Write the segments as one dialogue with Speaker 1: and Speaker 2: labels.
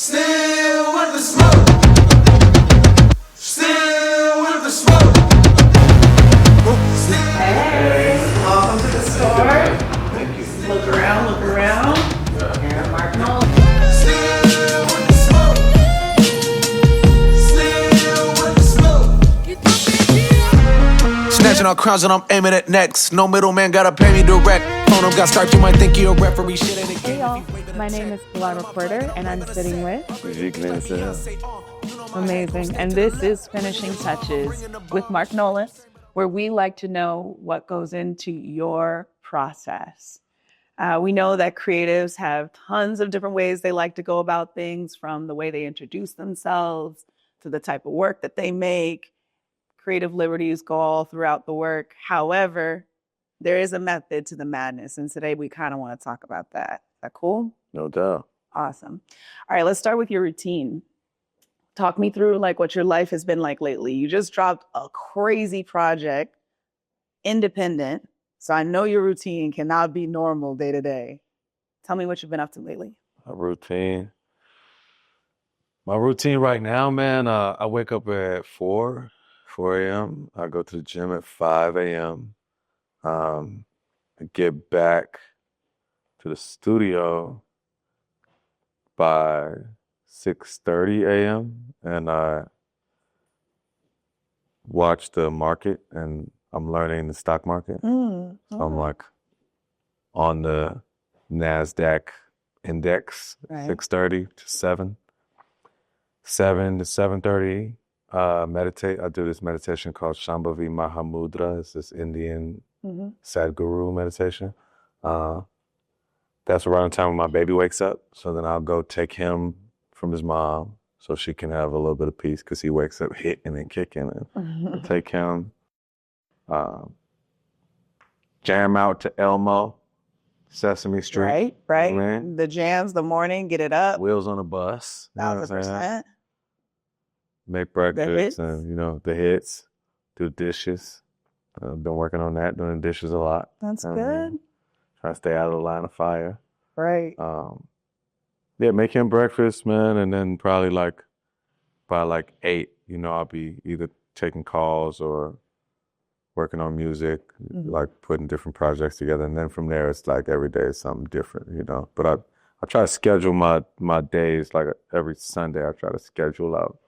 Speaker 1: Still with the smoke. Still with the smoke.
Speaker 2: Hey, welcome to the store.
Speaker 1: Thank you.
Speaker 2: Look around, look around. And Marc Nolan.
Speaker 1: Still with the smoke. Still with the smoke. Snatching all crowns and I'm aiming at necks. No middleman gotta pay me direct. Phone up got striped, you might think you're a referee. Shit ain't a game.
Speaker 3: Hey y'all, my name is Nolan Reporter and I'm sitting with
Speaker 4: Vic Mensa.
Speaker 3: Amazing. And this is Finishing Touches with Marc Nolan, where we like to know what goes into your process. We know that creatives have tons of different ways they like to go about things, from the way they introduce themselves to the type of work that they make. Creative liberties go all throughout the work. However, there is a method to the madness. And today we kind of want to talk about that. Is that cool?
Speaker 4: No doubt.
Speaker 3: Awesome. All right, let's start with your routine. Talk me through like what your life has been like lately. You just dropped a crazy project, independent. So I know your routine cannot be normal day to day. Tell me what you've been up to lately.
Speaker 4: My routine. My routine right now, man, I wake up at 4 a.m. I go to the gym at 5 a.m. I get back to the studio by 6:30 a.m. and I watch the market, and I'm learning the stock market. So I'm like on the NASDAQ index,
Speaker 3: Right.
Speaker 4: 6:30 to 7. 7 to 7:30, meditate. I do this meditation called Shambhavi Mahamudra. It's this Indian Sadhguru meditation. That's around the time when my baby wakes up. So then I'll go take him from his mom so she can have a little bit of peace, because he wakes up hitting and kicking. And I'll take him, jam out to Elmo, Sesame Street.
Speaker 3: Right.
Speaker 4: Man.
Speaker 3: The jams, the morning, get it up.
Speaker 4: Wheels on a bus. You know what I'm saying?
Speaker 3: 1,000%.
Speaker 4: Make
Speaker 3: hits.
Speaker 4: breakfast and, the hits, do dishes. Been working on that, doing the dishes a lot.
Speaker 3: That's
Speaker 4: And,
Speaker 3: good.
Speaker 4: Trying to stay out of the line of fire.
Speaker 3: Right.
Speaker 4: Make him breakfast, man, and then probably by 8, I'll be either taking calls or working on music, like putting different projects together. And then from there, it's like every day is something different, But I try to schedule my days, like every Sunday, I try to schedule out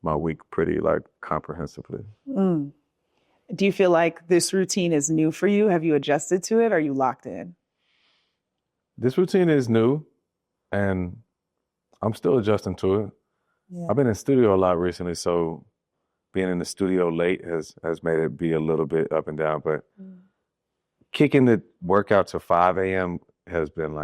Speaker 4: my week pretty comprehensively.
Speaker 3: Do you feel like this routine is new for you? Have you adjusted to it? Or are you locked in?
Speaker 4: This routine is new, and I'm still adjusting to it.
Speaker 3: Yeah.
Speaker 4: I've been in studio a lot recently, so being in the studio late has made it be a little bit up and down. But kicking the workout to 5 a.m. has been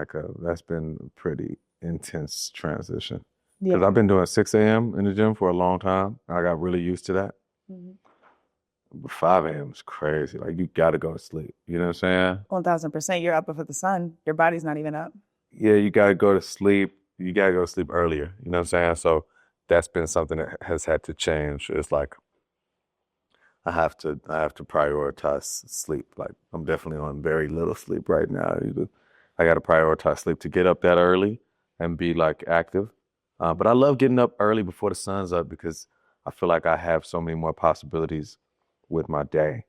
Speaker 4: that's been a pretty intense transition. Because I've been doing 6 a.m. in the gym for a long time. I got really used to that. But 5 a.m. is crazy. Like, you got to go to sleep. You know what I'm saying?
Speaker 3: 1,000%. You're up before the sun. Your body's not even up.
Speaker 4: Yeah, you got to go to sleep. You got to go to sleep earlier. You know what I'm saying? So that's been something that has had to change. It's like I have to prioritize sleep. Like, I'm definitely on very little sleep right now. I got to prioritize sleep to get up that early and be active. But I love getting up early before the sun's up, because I feel like I have so many more possibilities with my day.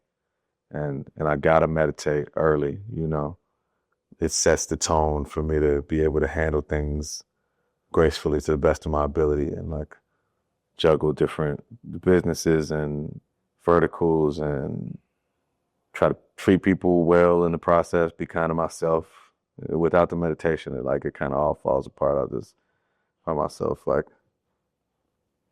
Speaker 4: And I got to meditate early, It sets the tone for me to be able to handle things gracefully to the best of my ability, and juggle different businesses and verticals and try to treat people well in the process, be kind to myself. Without the meditation, it kind of all falls apart. I just find myself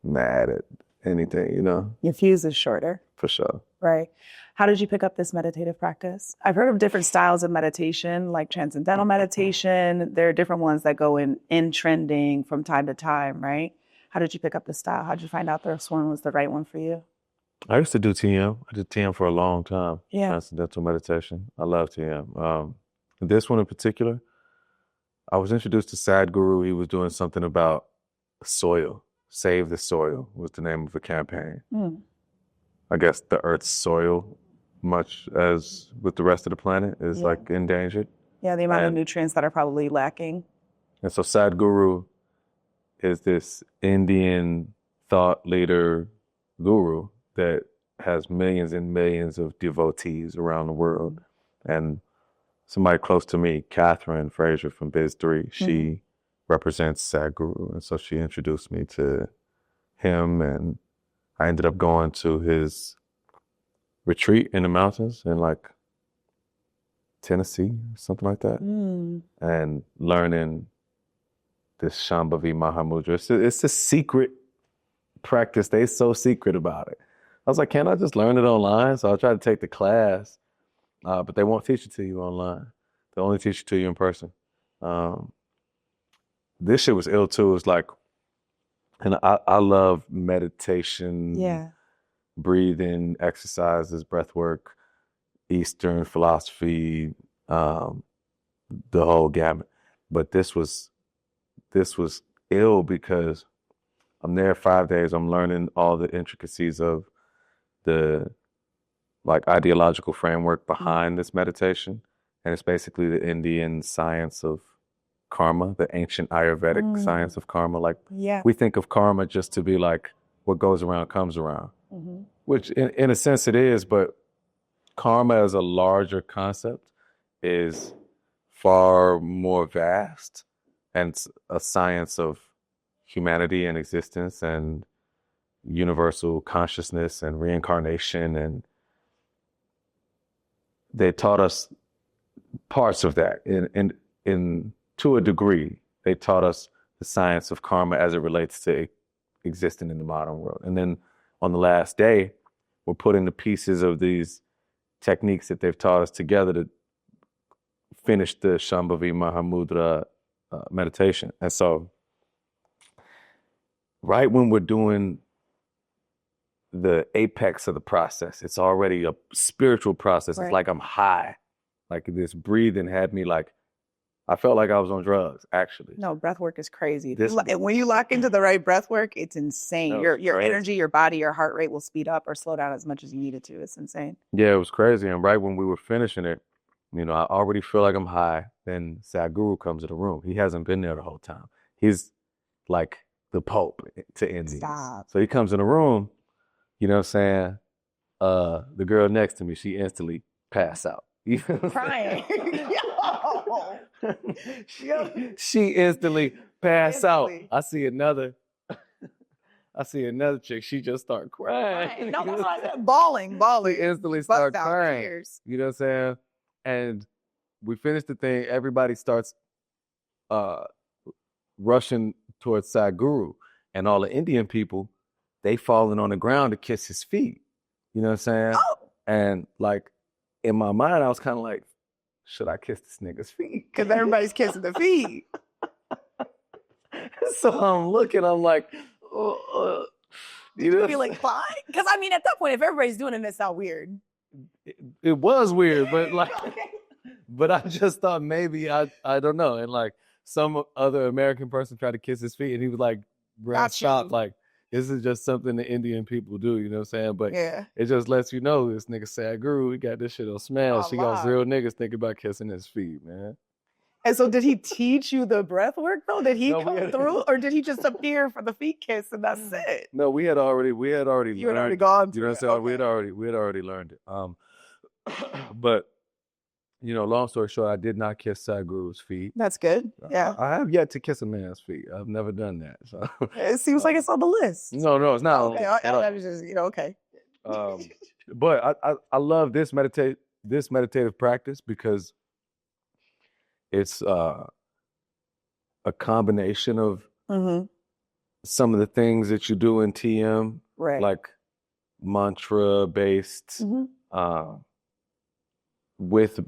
Speaker 4: mad at anything,
Speaker 3: Your fuse is shorter.
Speaker 4: For sure.
Speaker 3: Right. How did you pick up this meditative practice? I've heard of different styles of meditation, like transcendental meditation. There are different ones that go in trending from time to time, right? How did you pick up the style? How did you find out this one was the right one for you?
Speaker 4: I used to do TM. I did TM for a long time.
Speaker 3: Yeah.
Speaker 4: Transcendental meditation. I love TM. This one in particular, I was introduced to Sadhguru. He was doing something about soil. Save the Soil was the name of a campaign. I guess the Earth's soil, much as with the rest of the planet, is endangered.
Speaker 3: Yeah, the amount of nutrients that are probably lacking.
Speaker 4: And so Sadhguru is this Indian thought leader guru that has millions and millions of devotees around the world. And somebody close to me, Catherine Fraser from Biz3, she represents Sadhguru. And so she introduced me to him, and I ended up going to his retreat in the mountains in like Tennessee, something like that, and learning this Shambhavi Mahamudra. It's a secret practice. They're so secret about it. I was like, can't I just learn it online? So I tried to take the class, but they won't teach it to you online. They only teach it to you in person. This shit was ill too. It's like, and I love meditation, breathing, exercises, breath work, Eastern philosophy, the whole gamut. But this was ill because I'm there 5 days. I'm learning all the intricacies of the like ideological framework behind this meditation. And it's basically the Indian science of karma, the ancient Ayurvedic science of karma. Like we think of karma just to be like what goes around comes around, which in a sense it is, but karma as a larger concept is far more vast, and it's a science of humanity and existence and universal consciousness and reincarnation. And they taught us parts of that in to a degree. They taught us the science of karma as it relates to existing in the modern world. And then on the last day, we're putting the pieces of these techniques that they've taught us together to finish the Shambhavi Mahamudra meditation. And so right when we're doing the apex of the process, it's already a spiritual process. It's like I'm high. Like this breathing had me like, I felt like I was on drugs, actually.
Speaker 3: No, breath work is crazy. When you lock into the right breath work, it's insane. Your energy, your body, your heart rate will speed up or slow down as much as you need it to. It's insane.
Speaker 4: Yeah, it was crazy. And right when we were finishing it, I already feel like I'm high. Then Sadhguru comes to the room. He hasn't been there the whole time. He's like the Pope to Indians.
Speaker 3: Stop.
Speaker 4: So he comes in the room, you know what I'm saying? The girl next to me, she instantly passed out.
Speaker 3: Crying.
Speaker 4: She instantly passed out. I see another chick. She just started crying.
Speaker 3: No, that's what I said. Bawling.
Speaker 4: She instantly started crying. Tears. You know what I'm saying? And we finished the thing. Everybody starts rushing towards Sadhguru, and all the Indian people, they falling on the ground to kiss his feet. You know what I'm saying? Oh. And like in my mind, I was kind of like, should I kiss this nigga's feet?
Speaker 3: Because everybody's kissing the feet.
Speaker 4: So I'm looking, I'm like,
Speaker 3: you feel like fine? Because I mean, at that point, if everybody's doing it, it's not weird.
Speaker 4: It was weird, but like, but I just thought maybe I don't know. And like some other American person tried to kiss his feet, and he was like, shocked, like, this is just something the Indian people do, you know what I'm saying? But it just lets you know this nigga Sadhguru, he got this shit on smash. He got real niggas thinking about kissing his feet, man.
Speaker 3: And so did he teach you the breath work though? Did he come through, or did he just appear for the feet kiss and that's it?
Speaker 4: No, we had already
Speaker 3: You had already
Speaker 4: learned.
Speaker 3: gone
Speaker 4: You know what I'm saying? Okay. We had already learned it. But long story short, I did not kiss Sadhguru's feet.
Speaker 3: That's good. Yeah.
Speaker 4: I have yet to kiss a man's feet. I've never done that. So
Speaker 3: it seems like it's on the list.
Speaker 4: No, it's not.
Speaker 3: Okay. I was just, okay.
Speaker 4: But I love this meditative practice because it's a combination of some of the things that you do in TM,
Speaker 3: right?
Speaker 4: Like mantra based, with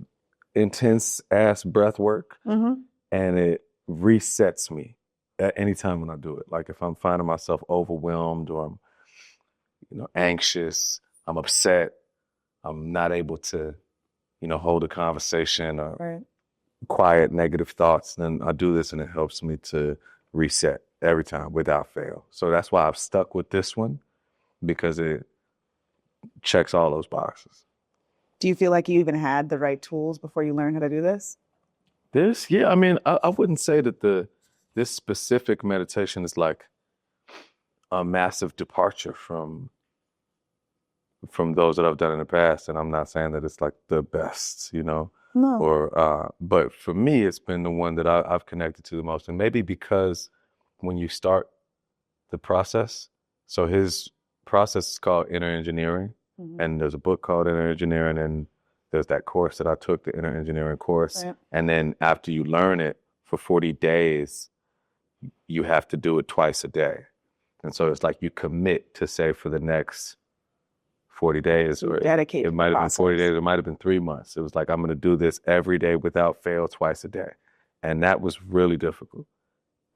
Speaker 4: intense ass breath work, and it resets me at any time when I do it. Like if I'm finding myself overwhelmed or I'm anxious, I'm upset, I'm not able to hold a conversation or quiet negative thoughts, then I do this and it helps me to reset every time without fail. So that's why I've stuck with this one, because it checks all those boxes.
Speaker 3: Do you feel like you even had the right tools before you learned how to do this?
Speaker 4: I mean, I wouldn't say that the this specific meditation is like a massive departure from those that I've done in the past. And I'm not saying that it's like the best, you know,
Speaker 3: No.
Speaker 4: but for me, it's been the one that I've connected to the most. And maybe because when you start the process, so his process is called Inner Engineering.
Speaker 3: Mhm.
Speaker 4: And there's a book called Inner Engineering, and there's that course that I took, the Inner Engineering course.
Speaker 3: Right.
Speaker 4: And then after you learn it for 40 days, you have to do it twice a day. And so it's like you commit to say for the next 40 days,
Speaker 3: You
Speaker 4: or
Speaker 3: dedicate
Speaker 4: it
Speaker 3: to
Speaker 4: might
Speaker 3: the
Speaker 4: have been 40
Speaker 3: process.
Speaker 4: days, it might have been 3 months. It was like, I'm going to do this every day without fail, twice a day. And that was really difficult.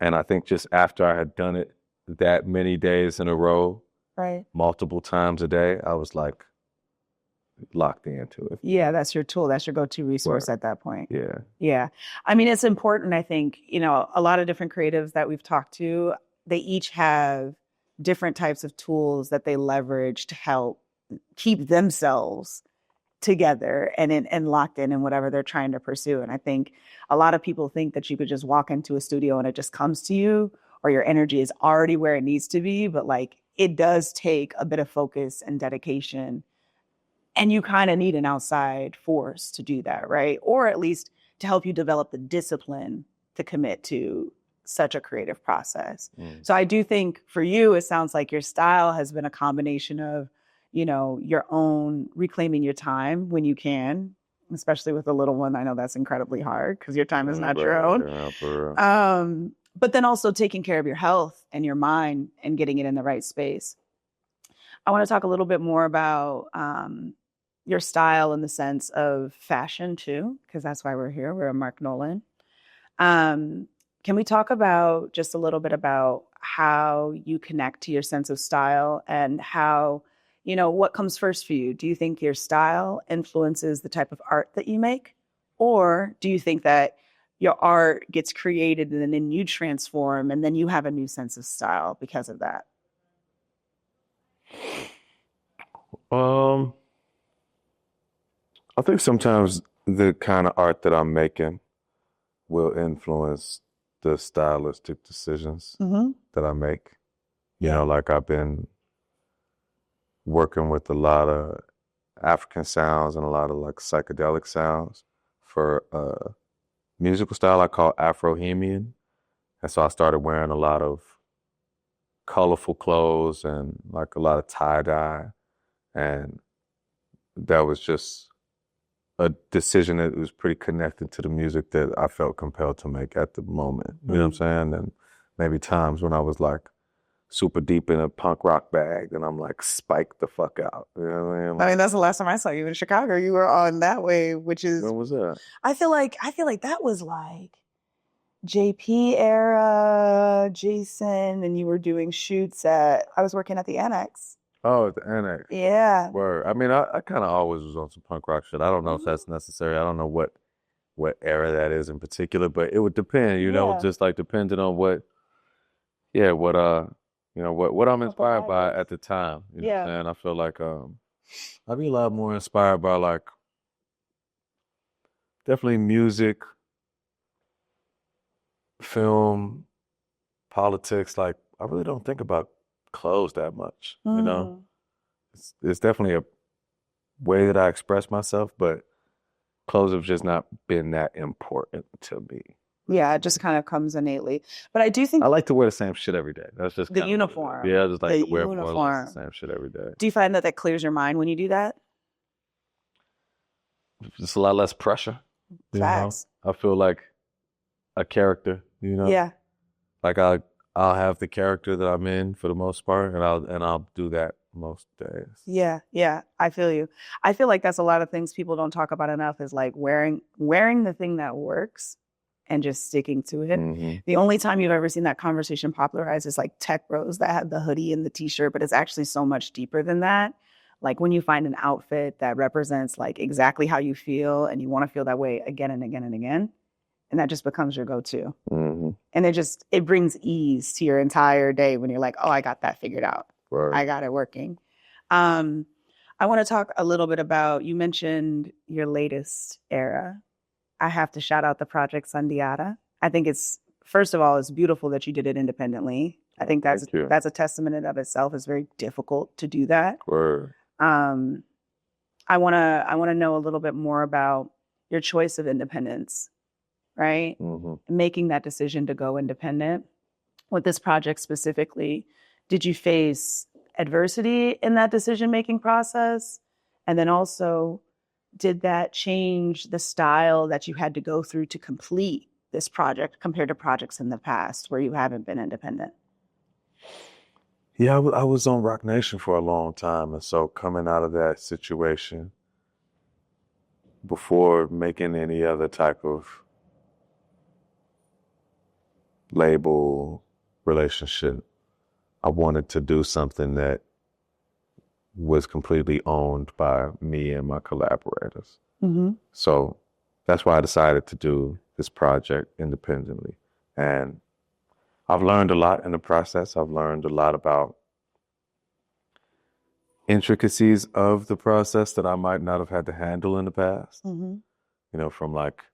Speaker 4: And I think just after I had done it that many days in a row,
Speaker 3: Right.
Speaker 4: multiple times a day, I was like locked into it.
Speaker 3: Yeah, that's your tool. That's your go-to resource
Speaker 4: Right.
Speaker 3: at that point.
Speaker 4: Yeah.
Speaker 3: Yeah. I mean, it's important, I think, you know, a lot of different creatives that we've talked to, they each have different types of tools that they leverage to help keep themselves together and locked in whatever they're trying to pursue. And I think a lot of people think that you could just walk into a studio and it just comes to you, or your energy is already where it needs to be. But like, it does take a bit of focus and dedication. And you kind of need an outside force to do that, right? Or at least to help you develop the discipline to commit to such a creative process.
Speaker 4: Mm.
Speaker 3: So I do think for you, it sounds like your style has been a combination of, you know, your own reclaiming your time when you can, especially with a little one. I know that's incredibly hard because your time is not your own.
Speaker 4: Yeah, for real.
Speaker 3: But then also taking care of your health and your mind and getting it in the right space. I want to talk a little bit more about your style in the sense of fashion too, because that's why we're here. We're a Marc Nolan. Can we talk about just a little bit about how you connect to your sense of style and how, you know, what comes first for you? Do you think your style influences the type of art that you make? Or do you think that your art gets created and then you transform and then you have a new sense of style because of that?
Speaker 4: I think sometimes the kind of art that I'm making will influence the stylistic decisions
Speaker 3: Mm-hmm.
Speaker 4: that I make. You
Speaker 3: Yeah.
Speaker 4: know, like I've been working with a lot of African sounds and a lot of like psychedelic sounds for a musical style I call Afrohemian. And so I started wearing a lot of colorful clothes and like a lot of tie-dye. And that was just a decision that was pretty connected to the music that I felt compelled to make at the moment. You know what I'm saying? And maybe times when I was like super deep in a punk rock bag, and I'm like spiked the fuck out. You know what I mean?
Speaker 3: I mean, that's the last time I saw you in Chicago. You were on That Way, which is,
Speaker 4: When was that?
Speaker 3: I feel like that was like JP era, Jason, and you were doing shoots I was working at the Annex.
Speaker 4: Oh, at the Annex.
Speaker 3: Yeah.
Speaker 4: Word. I mean, I kind of always was on some punk rock shit. I don't know if that's necessary. I don't know what era that is in particular, but it would depend, you know,
Speaker 3: Yeah.
Speaker 4: just like depending on what you know, what I'm inspired by
Speaker 3: vibes.
Speaker 4: at the time. You know
Speaker 3: Yeah.
Speaker 4: what I'm saying? I feel like I'd be a lot more inspired by like definitely music, film, politics. Like I really don't think about clothes that much, you know? It's definitely a way that I express myself, but clothes have just not been that important to me.
Speaker 3: Yeah, it just kind of comes innately. But I do think
Speaker 4: I like to wear the same shit every day. That's just
Speaker 3: the
Speaker 4: kinda what it is.
Speaker 3: uniform.
Speaker 4: Yeah, I just like
Speaker 3: The
Speaker 4: to wear more or less
Speaker 3: uniform.
Speaker 4: the same shit every day.
Speaker 3: Do you find that clears your mind when you do that?
Speaker 4: Just a lot less pressure. You know?
Speaker 3: Facts.
Speaker 4: I feel like a character, you know?
Speaker 3: Yeah.
Speaker 4: Like I'll have the character that I'm in for the most part, and I'll do that most days.
Speaker 3: Yeah, yeah, I feel you. I feel like that's a lot of things people don't talk about enough is like wearing the thing that works and just sticking to it.
Speaker 4: Mm-hmm.
Speaker 3: The only time you've ever seen that conversation popularized is like tech bros that have the hoodie and the t-shirt, but it's actually so much deeper than that. Like when you find an outfit that represents like exactly how you feel and you want to feel that way again and again and again, and that just becomes your go-to.
Speaker 4: Mm-hmm.
Speaker 3: And it brings ease to your entire day when you're like, oh, I got that figured out.
Speaker 4: Right.
Speaker 3: I got it working. I want to talk a little bit about, you mentioned your latest era. I have to shout out the project Sandiata. I think it's first of all, it's beautiful that you did it independently. I think that's
Speaker 4: Thank you.
Speaker 3: that's a testament in of itself. It's very difficult to do that.
Speaker 4: Word.
Speaker 3: I wanna know a little bit more about your choice of independence, right?
Speaker 4: Hmm.
Speaker 3: Making that decision to go independent. With this project specifically, did you face adversity in that decision-making process? And then also, did that change the style that you had to go through to complete this project compared to projects in the past where you haven't been independent?
Speaker 4: Yeah, I was on Rock Nation for a long time. And so coming out of that situation, before making any other type of label relationship, I wanted to do something that was completely owned by me and my collaborators.
Speaker 3: Mm-hmm.
Speaker 4: So that's why I decided to do this project independently. And I've learned a lot in the process. I've learned a lot about intricacies of the process that I might not have had to handle in the past.
Speaker 3: Mm-hmm.
Speaker 4: You know, from like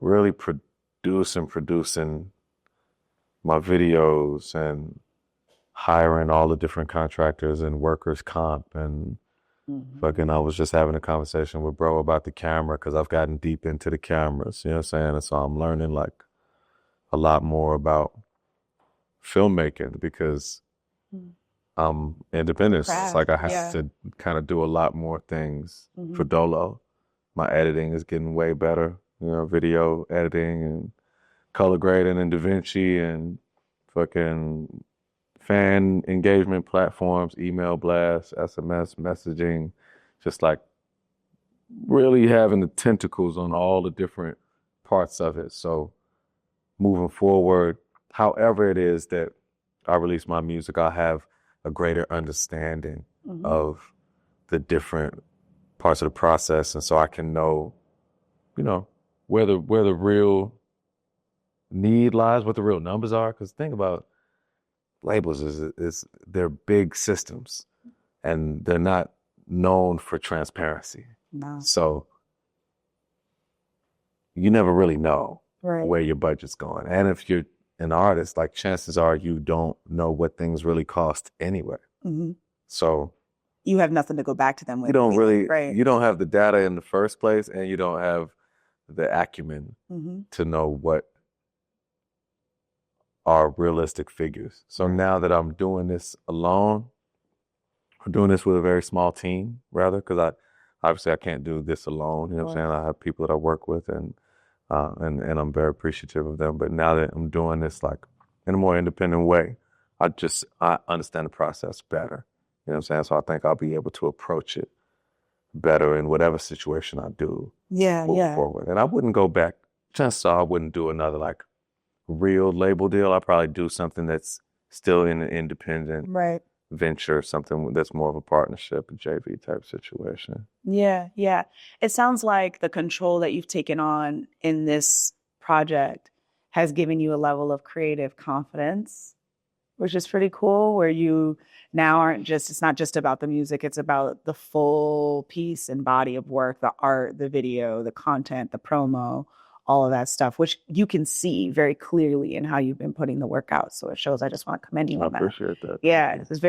Speaker 4: really producing my videos and hiring all the different contractors and workers comp and fucking, I was just having a conversation with bro about the camera because I've gotten deep into the cameras, you know what I'm saying? And so I'm learning like a lot more about filmmaking because I'm independent. So it's like I have to kind of do a lot more things for Dolo. My editing is getting way better, you know, video editing and color grading and DaVinci and fucking fan engagement platforms, email blasts, SMS messaging, just like really having the tentacles on all the different parts of it. So moving forward, however it is that I release my music, I'll have a greater understanding of the different parts of the process. And so I can know, you know, where the real need lies, what the real numbers are. Because the thing about labels is they're big systems and they're not known for transparency.
Speaker 3: No.
Speaker 4: So you never really know
Speaker 3: Right.
Speaker 4: where your budget's going. And if you're an artist, like chances are you don't know what things really cost anyway.
Speaker 3: Mm-hmm.
Speaker 4: So
Speaker 3: You have nothing to go back to them with.
Speaker 4: you don't really,
Speaker 3: Right.
Speaker 4: you don't have the data in the first place and you don't have the acumen
Speaker 3: Mm-hmm.
Speaker 4: to know what are realistic figures. So now that I'm doing this alone, I'm doing this with a very small team, rather, because obviously I can't do this alone. You know what I'm saying? I have people that I work with, and I'm very appreciative of them. But now that I'm doing this like in a more independent way, I understand the process better. You know what I'm saying? So I think I'll be able to approach it better in whatever situation I do moving forward. And I wouldn't go back. Chances are I wouldn't do another like real label deal. I'll probably do something that's still in an independent venture, something that's more of a partnership, a JV type situation.
Speaker 3: Yeah, yeah. It sounds like the control that you've taken on in this project has given you a level of creative confidence, which is pretty cool, where you now it's not just about the music, it's about the full piece and body of work, the art, the video, the content, the promo, all of that stuff, which you can see very clearly in how you've been putting the work out. So it shows. I just want to commend you on that.
Speaker 4: I appreciate that.
Speaker 3: Yeah, it's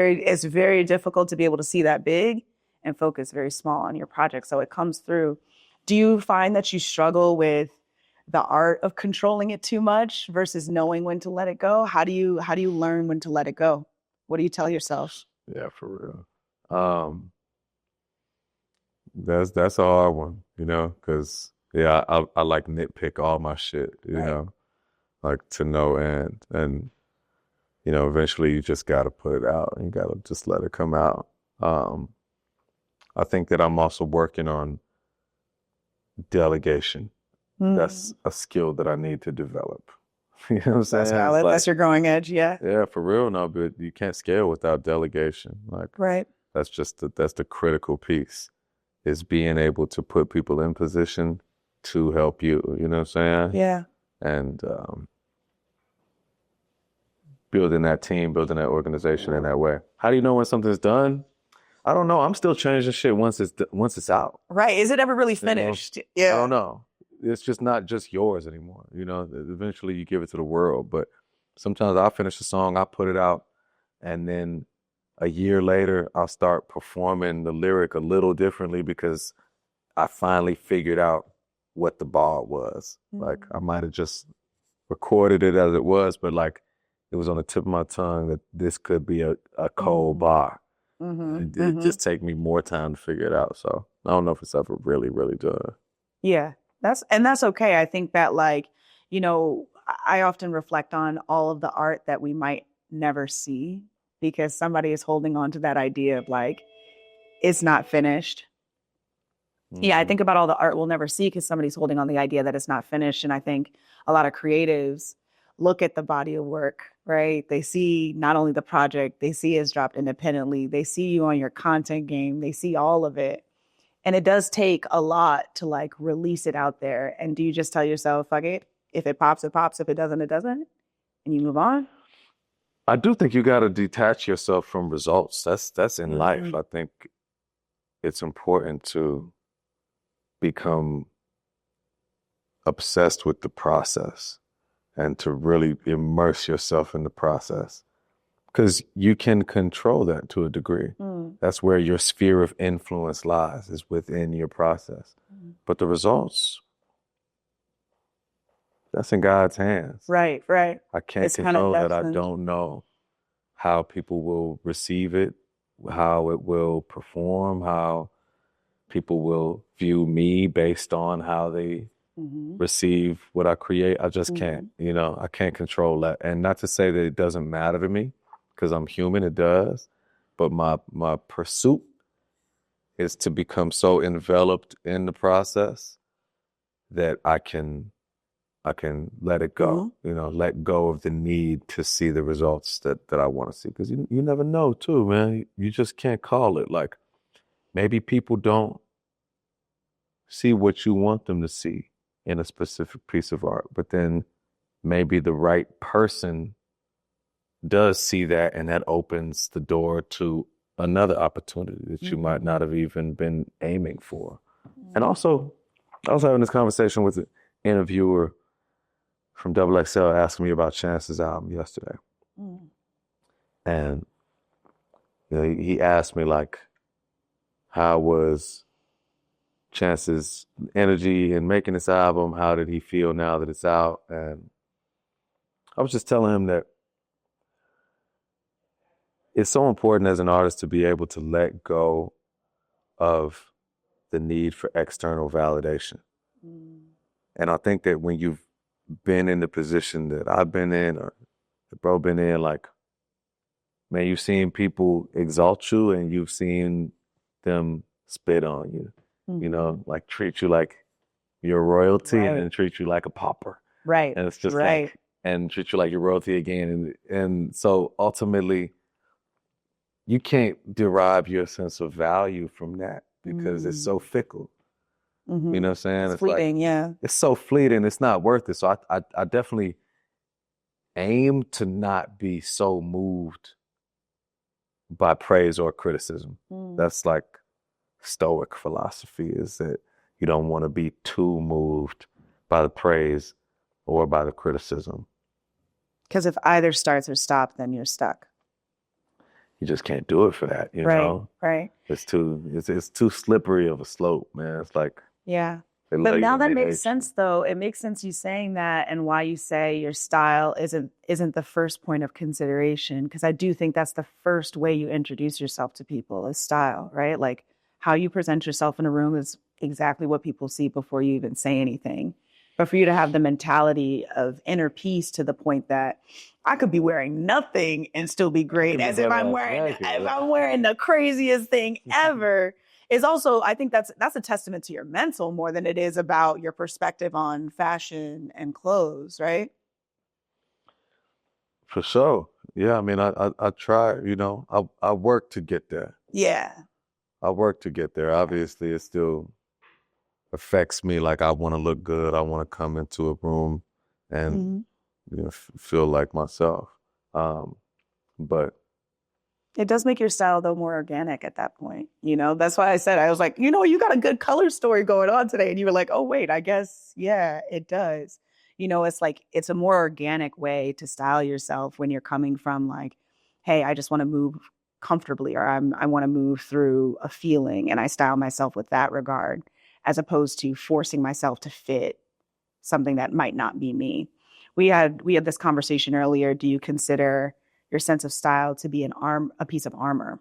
Speaker 3: very difficult to be able to see that big and focus very small on your project. So it comes through. Do you find that you struggle with the art of controlling it too much versus knowing when to let it go? How do you learn when to let it go? What do you tell yourself?
Speaker 4: Yeah, for real. That's a hard one, you know, because I like nitpick all my shit, you know, like to no end. And, you know, eventually you just got to put it out and you got to just let it come out. I think that I'm also working on delegation. That's a skill that I need to develop. You know what I'm saying?
Speaker 3: That's valid. That's your growing edge. Yeah.
Speaker 4: Yeah, for real. No, but you can't scale without delegation. Like, that's just that's the critical piece, is being able to put people in position to help you. You know what I'm saying?
Speaker 3: Yeah.
Speaker 4: And building that team, building that organization in that way. How do you know when something's done? I don't know. I'm still changing shit once it's out.
Speaker 3: Right. Is it ever really finished?
Speaker 4: You know?
Speaker 3: Yeah.
Speaker 4: I don't know. it's just not just yours anymore. You know, eventually you give it to the world. But sometimes I'll finish a song, I put it out, and then a year later I'll start performing the lyric a little differently because I finally figured out what the bar was. Like I might have just recorded it as it was, but like it was on the tip of my tongue that this could be a cold bar. It just take me more time to figure it out. So I don't know if it's ever really, really done.
Speaker 3: Yeah, that's okay. I think that like, you know, I often reflect on all of the art that we might never see because somebody is holding on to that idea of like, it's not finished. Yeah, I think about all the art we'll never see because somebody's holding on the idea that it's not finished. And I think a lot of creatives look at the body of work, right? They see not only the project, they see it's dropped independently. They see you on your content game. They see all of it. And it does take a lot to like release it out there. And do you just tell yourself, fuck it, if it pops, it pops. If it doesn't, it doesn't. And you move on?
Speaker 4: I do think you got to detach yourself from results. That's in life. I think it's important to become obsessed with the process and to really immerse yourself in the process because you can control that to a degree. That's where your sphere of influence lies, is within your process. But the results, that's in God's hands.
Speaker 3: Right.
Speaker 4: I can't control that. I don't know how people will receive it, how it will perform, how people will view me based on how they receive what I create. I just can't, you know, I can't control that. And not to say that it doesn't matter to me, because I'm human, it does. But my pursuit is to become so enveloped in the process that I can let it go, you know, let go of the need to see the results that I want to see. Because you never know too, man. You just can't call it. Like maybe people don't see what you want them to see in a specific piece of art, but then maybe the right person does see that, and that opens the door to another opportunity that you might not have even been aiming for. And also, I was having this conversation with an interviewer from XXL asking me about Chance's album yesterday. And you know, he asked me like, how was Chance's energy in making this album? How did he feel now that it's out? And I was just telling him that it's so important as an artist to be able to let go of the need for external validation. And I think that when you've been in the position that I've been in, or the bro been in, like, man, you've seen people exalt you and you've seen them spit on you, you know, like treat you like you're royalty and then treat you like a pauper.
Speaker 3: Right.
Speaker 4: And it's just like, and treat you like you're royalty again. And so ultimately, you can't derive your sense of value from that because it's so fickle. You know what I'm saying?
Speaker 3: It's fleeting, like,
Speaker 4: it's so fleeting. It's not worth it. So I definitely aim to not be so moved by praise or criticism. That's like Stoic philosophy, is that you don't want to be too moved by the praise or by the criticism.
Speaker 3: Because if either starts or stops, then you're stuck.
Speaker 4: You just can't do it for that, you know?
Speaker 3: Right.
Speaker 4: It's too slippery of a slope, man. It's like,
Speaker 3: yeah. But now that makes sense, though. It makes sense you saying that and why you say your style isn't the first point of consideration, because I do think that's the first way you introduce yourself to people is style, right? Like how you present yourself in a room is exactly what people see before you even say anything. But for you to have the mentality of inner peace to the point that I could be wearing nothing and still be great, as if I'm wearing the craziest thing ever, is also, I think that's a testament to your mental more than it is about your perspective on fashion and clothes, right?
Speaker 4: For sure. Yeah, I mean, I try, you know, I work to get there.
Speaker 3: Yeah.
Speaker 4: I work to get there. Obviously, it still affects me. Like, I want to look good. I want to come into a room and you know, feel like myself. But
Speaker 3: It does make your style, though, more organic at that point. You know, that's why I said, I was like, you know, you got a good color story going on today. And you were like, oh, wait, I guess, yeah, it does. You know, it's like, it's a more organic way to style yourself when you're coming from like, hey, I just want to move comfortably, or I want to move through a feeling, and I style myself with that regard, as opposed to forcing myself to fit something that might not be me. We had this conversation earlier. Do you consider your sense of style to be a piece of armor,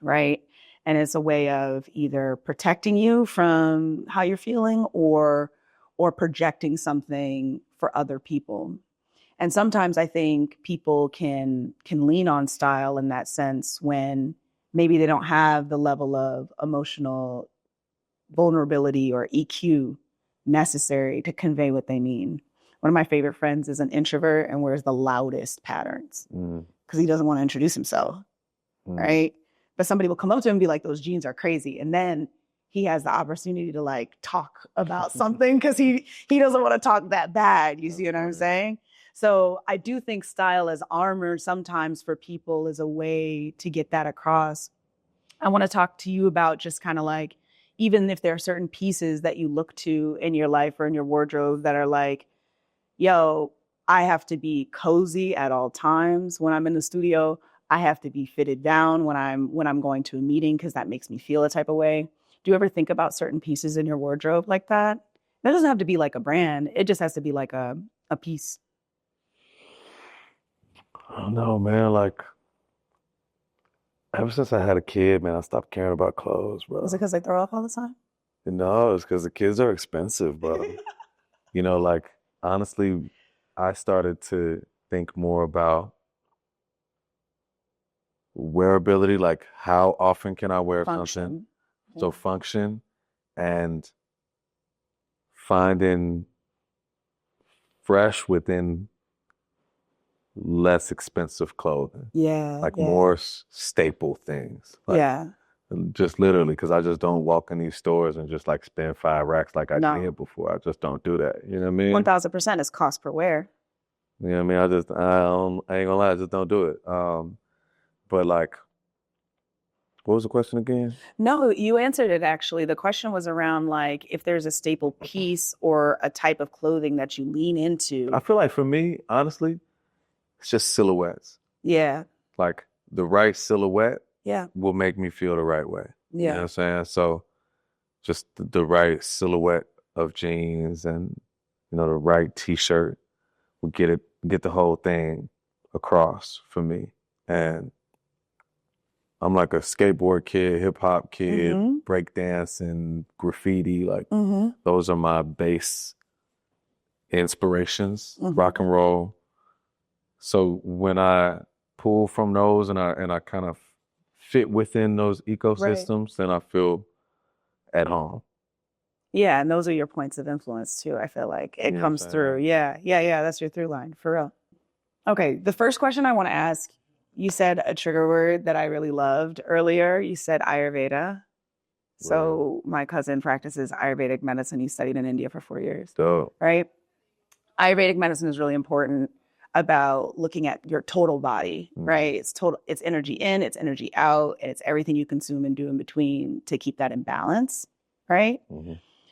Speaker 3: right? And it's a way of either protecting you from how you're feeling, or projecting something for other people. And sometimes I think people can lean on style in that sense when maybe they don't have the level of emotional vulnerability or EQ necessary to convey what they mean. One of my favorite friends is an introvert and wears the loudest patterns because he doesn't want to introduce himself, right? But somebody will come up to him and be like, those jeans are crazy. And then he has the opportunity to like talk about something because he doesn't want to talk that bad. You see what I'm saying? So I do think style as armor sometimes for people is a way to get that across. I want to talk to you about just kind of like, even if there are certain pieces that you look to in your life or in your wardrobe that are like, yo, I have to be cozy at all times when I'm in the studio. I have to be fitted down when I'm going to a meeting because that makes me feel a type of way. Do you ever think about certain pieces in your wardrobe like that? That doesn't have to be like a brand. It just has to be like a piece.
Speaker 4: I don't know, man. Like, ever since I had a kid, man, I stopped caring about clothes, bro.
Speaker 3: Is it because they throw up all the time?
Speaker 4: No, it's because the kids are expensive, bro. You know, like, honestly, I started to think more about wearability, like how often can I wear something?
Speaker 3: Function.
Speaker 4: So function and finding fresh within less expensive clothing.
Speaker 3: Yeah.
Speaker 4: Like
Speaker 3: yeah.
Speaker 4: more staple things. Like,
Speaker 3: Yeah.
Speaker 4: just literally, because I just don't walk in these stores and just like spend 5 racks like I
Speaker 3: No.
Speaker 4: did before. I just don't do that. You know what I mean?
Speaker 3: 1,000% is cost per wear.
Speaker 4: You know what I mean? I ain't gonna lie, I just don't do it. But like, what was the question again?
Speaker 3: No, you answered it actually. The question was around like if there's a staple piece or a type of clothing that you lean into.
Speaker 4: I feel like for me, honestly, it's just silhouettes.
Speaker 3: Yeah.
Speaker 4: Like the right silhouette
Speaker 3: Yeah.
Speaker 4: will make me feel the right way. You know
Speaker 3: Yeah.
Speaker 4: what I'm saying? So just the right silhouette of jeans and, you know, the right t-shirt will get the whole thing across for me. And I'm like a skateboard kid, hip hop kid, breakdancing, graffiti. Like those are my base inspirations, rock and roll. So when I pull from those and I kind of fit within those ecosystems, then I feel at home.
Speaker 3: Yeah, and those are your points of influence too. I feel like it comes through. Yeah. That's your through line for real. Okay, the first question I want to ask, you said a trigger word that I really loved earlier. You said Ayurveda. So my cousin practices Ayurvedic medicine. He studied in India for 4 years.
Speaker 4: Dope.
Speaker 3: Right? Ayurvedic medicine is really important about looking at your total body, right? It's energy in, it's energy out, and it's everything you consume and do in between to keep that in balance, right?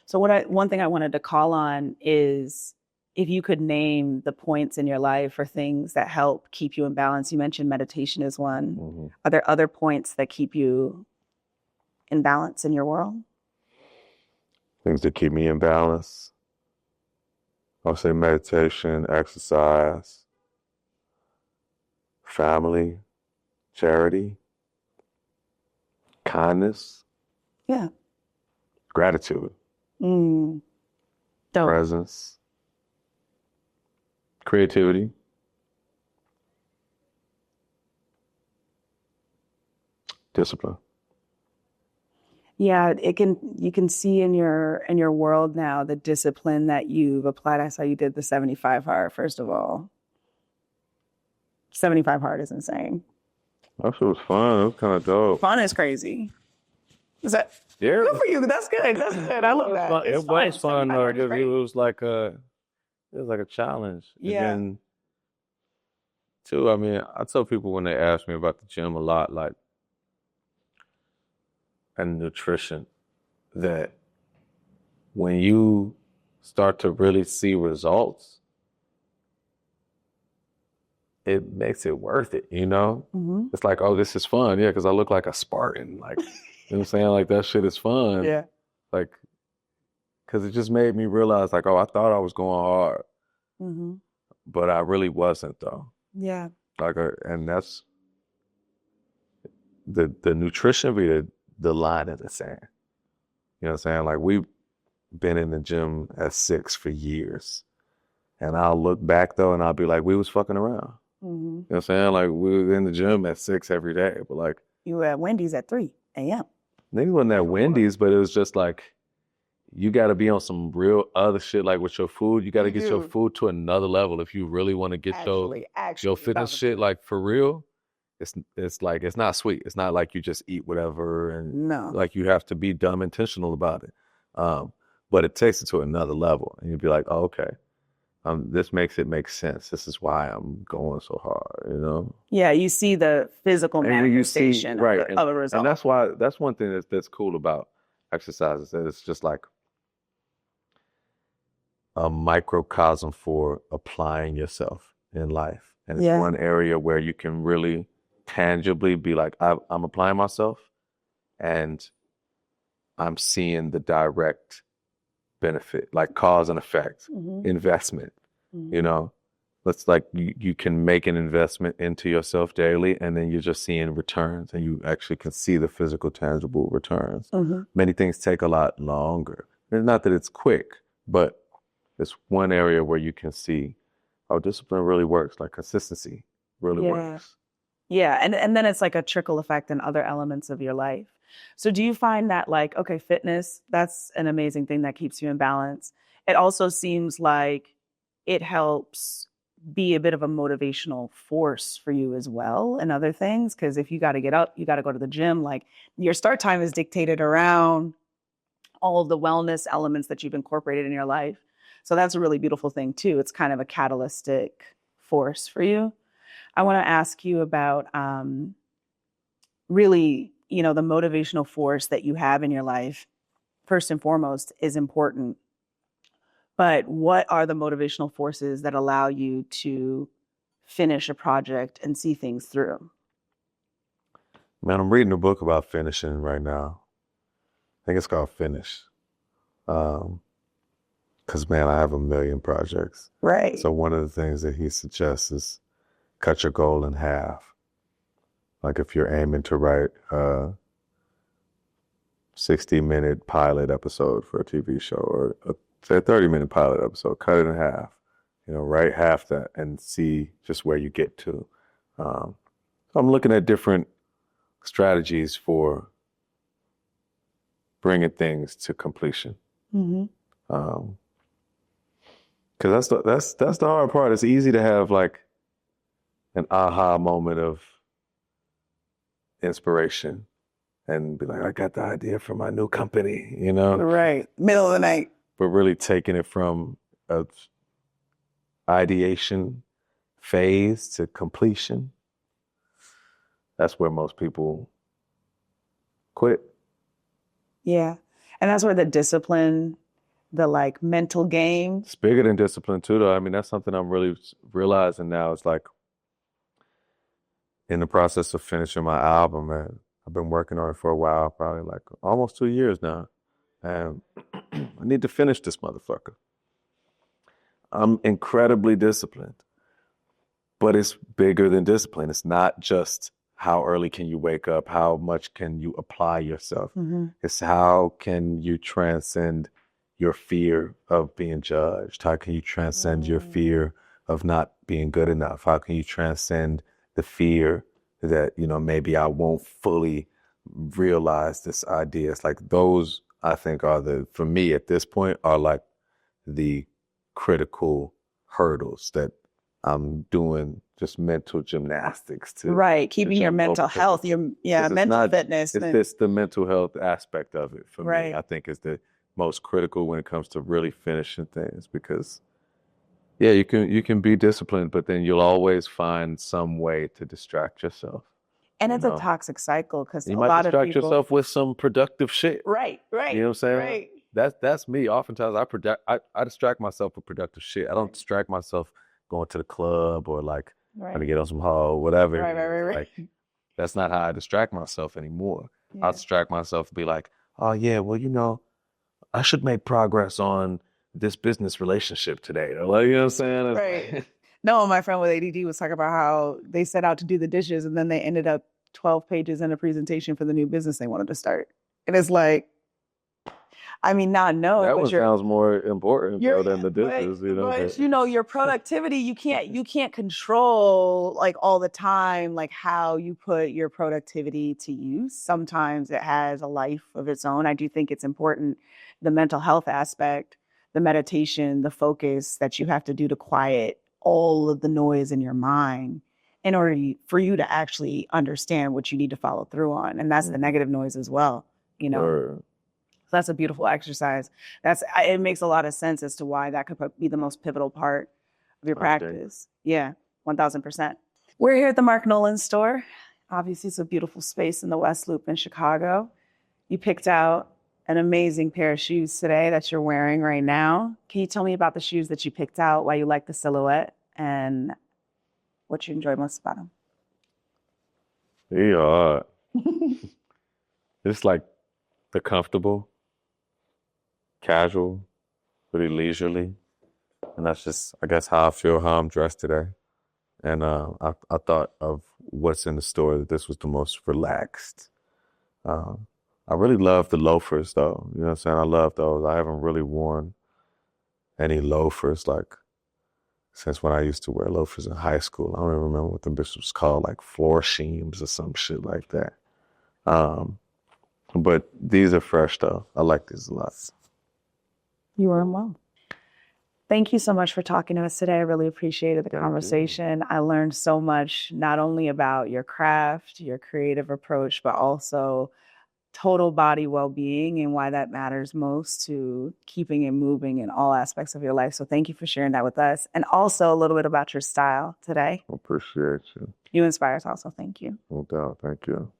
Speaker 3: So one thing I wanted to call on is if you could name the points in your life or things that help keep you in balance. You mentioned meditation is one. Are there other points that keep you in balance in your world?
Speaker 4: Things that keep me in balance. I'll say meditation, exercise, family, charity, kindness.
Speaker 3: Yeah.
Speaker 4: Gratitude.
Speaker 3: Dope.
Speaker 4: Presence. Creativity. Discipline.
Speaker 3: Yeah, you can see in your world now the discipline that you've applied. I saw you did the 75 hard, first of all. 75 hard is insane.
Speaker 4: That shit was fun. It was kind of dope.
Speaker 3: Fun is crazy. Is that good for you? That's good. That's good. I love that.
Speaker 4: It was fun though. It was like a challenge.
Speaker 3: Yeah.
Speaker 4: And then too, I mean, I tell people when they ask me about the gym a lot, like, and nutrition, that when you start to really see results, it makes it worth it, you know?
Speaker 3: Mm-hmm.
Speaker 4: It's like, oh, this is fun. Yeah, because I look like a Spartan. Like, you know what I'm saying? Like, that shit is fun.
Speaker 3: Yeah.
Speaker 4: Like, because it just made me realize, like, oh, I thought I was going hard,
Speaker 3: Mm-hmm.
Speaker 4: but I really wasn't, though.
Speaker 3: Yeah.
Speaker 4: Like, and that's the nutrition be the line in the sand. You know what I'm saying? Like, we've been in the gym at 6 for years. And I'll look back, though, and I'll be like, we was fucking around.
Speaker 3: Mm-hmm.
Speaker 4: You know what I'm saying? Like, we were in the gym at 6 every day. But, like,
Speaker 3: You were at Wendy's at 3 a.m.
Speaker 4: maybe wasn't at Wendy's, but it was just like, you got to be on some real other shit, like with your food. You got to get your food to another level if you really want to get your fitness shit, like, for real. It's like, it's not sweet. It's not like you just eat whatever and
Speaker 3: No.
Speaker 4: like you have to be dumb intentional about it. But it takes it to another level, and you'd be like, oh, okay, this makes it make sense. This is why I'm going so hard, you know?
Speaker 3: Yeah, you see the physical manifestation
Speaker 4: right,
Speaker 3: of a result.
Speaker 4: And that's one thing that's cool about exercises. That it's just like a microcosm for applying yourself in life. And it's one area where you can really tangibly be like, I'm applying myself and I'm seeing the direct benefit, like cause and effect, investment, you know? It's like you can make an investment into yourself daily, and then you're just seeing returns, and you actually can see the physical, tangible returns. Many things take a lot longer. It's not that it's quick, but it's one area where you can see, oh, discipline really works, like consistency really works.
Speaker 3: Yeah, and then it's like a trickle effect in other elements of your life. So do you find that, like, okay, fitness, that's an amazing thing that keeps you in balance. It also seems like it helps be a bit of a motivational force for you as well and other things. Because if you got to get up, you got to go to the gym, like your start time is dictated around all of the wellness elements that you've incorporated in your life. So that's a really beautiful thing too. It's kind of a catalytic force for you. I want to ask you about really, the motivational force that you have in your life, first and foremost, is important. But what are the motivational forces that allow you to finish a project and see things through?
Speaker 4: Man, I'm reading a book about finishing right now. I think it's called Finish. Because, man, I have a million projects.
Speaker 3: Right.
Speaker 4: So one of the things that he suggests is cut your goal in half. Like if you're aiming to write a 60-minute pilot episode for a TV show, or say a 30-minute pilot episode, cut it in half. Write half that and see just where you get to. So I'm looking at different strategies for bringing things to completion. Because that's the hard part. It's easy to have like an aha moment of inspiration and be like, I got the idea for my new company,
Speaker 3: Right. Middle of the night.
Speaker 4: But really taking it from a ideation phase to completion, that's where most people quit.
Speaker 3: Yeah. And that's where the discipline, the like mental game.
Speaker 4: It's bigger than discipline too, though. I mean, that's something I'm really realizing now. It's like in the process of finishing my album, man, I've been working on it for a while, probably like almost 2 years now. And I need to finish this motherfucker. I'm incredibly disciplined, but it's bigger than discipline. It's not just how early can you wake up, how much can you apply yourself. It's how can you transcend your fear of being judged? How can you transcend your fear of not being good enough? How can you transcend the fear that, maybe I won't fully realize this idea? It's like those, I think, for me at this point, are like the critical hurdles that I'm doing just mental gymnastics to.
Speaker 3: Right. Keeping your mental health, mental fitness.
Speaker 4: It's the mental health aspect of it for
Speaker 3: Right.
Speaker 4: me, I think, is the most critical when it comes to really finishing things, because Yeah, you can be disciplined, but then you'll always find some way to distract yourself,
Speaker 3: And
Speaker 4: you
Speaker 3: it's a
Speaker 4: know.
Speaker 3: toxic cycle because
Speaker 4: You
Speaker 3: a
Speaker 4: might
Speaker 3: lot of
Speaker 4: distract
Speaker 3: people,
Speaker 4: yourself with some productive shit.
Speaker 3: right,
Speaker 4: You know what I'm saying?
Speaker 3: right,
Speaker 4: That's me. Oftentimes I distract myself with productive shit. I don't distract myself going to the club or like trying to
Speaker 3: right,
Speaker 4: get on some hoe, whatever
Speaker 3: right,
Speaker 4: it
Speaker 3: right,
Speaker 4: is.
Speaker 3: right,
Speaker 4: Like
Speaker 3: right.
Speaker 4: that's not how I distract myself anymore. I
Speaker 3: Yeah,
Speaker 4: distract myself and be like, oh yeah, well, I should make progress on this business relationship today. Like, you know what I'm saying? It's
Speaker 3: right.
Speaker 4: like,
Speaker 3: No, my friend with ADD was talking about how they set out to do the dishes and then they ended up 12 pages in a presentation for the new business they wanted to start. And it's like, I mean, not knowing,
Speaker 4: that
Speaker 3: but
Speaker 4: one sounds more important
Speaker 3: you're
Speaker 4: though than the dishes, you know.
Speaker 3: but you know, your productivity, you can't control like all the time, like how you put your productivity to use. Sometimes it has a life of its own. I do think it's important, the mental health aspect, the meditation, the focus that you have to do to quiet all of the noise in your mind in order for you to actually understand what you need to follow through on. And that's the negative noise as well, you know.
Speaker 4: Or
Speaker 3: So that's a beautiful exercise. It makes a lot of sense as to why that could be the most pivotal part of your
Speaker 4: I think.
Speaker 3: practice. Yeah, 1000%. We're here at the Marc Nolan store. Obviously, it's a beautiful space in the West Loop in Chicago. You picked out an amazing pair of shoes today that you're wearing right now. Can you tell me about the shoes that you picked out, why you like the silhouette, and what you enjoy most about
Speaker 4: Yeah,
Speaker 3: them?
Speaker 4: it's like the comfortable, casual, pretty leisurely. And that's just, I guess, how I feel, how I'm dressed today. And I thought of what's in the store that this was the most relaxed. I really love the loafers, though. You know what I'm saying? I love those. I haven't really worn any loafers like since when I used to wear loafers in high school. I don't even remember what the bitch was called, like floor sheams or some shit like that. Um, but these are fresh, though. I like these a lot.
Speaker 3: You are well. Thank you so much for talking to us today. I really appreciated the
Speaker 4: Thank you.
Speaker 3: conversation. I learned so much, not only about your craft, your creative approach, but also total body well-being and why that matters most to keeping it moving in all aspects of your life. So thank you for sharing that with us. And also a little bit about your style today.
Speaker 4: Appreciate you.
Speaker 3: You inspire us also. Thank you.
Speaker 4: No doubt. Thank you.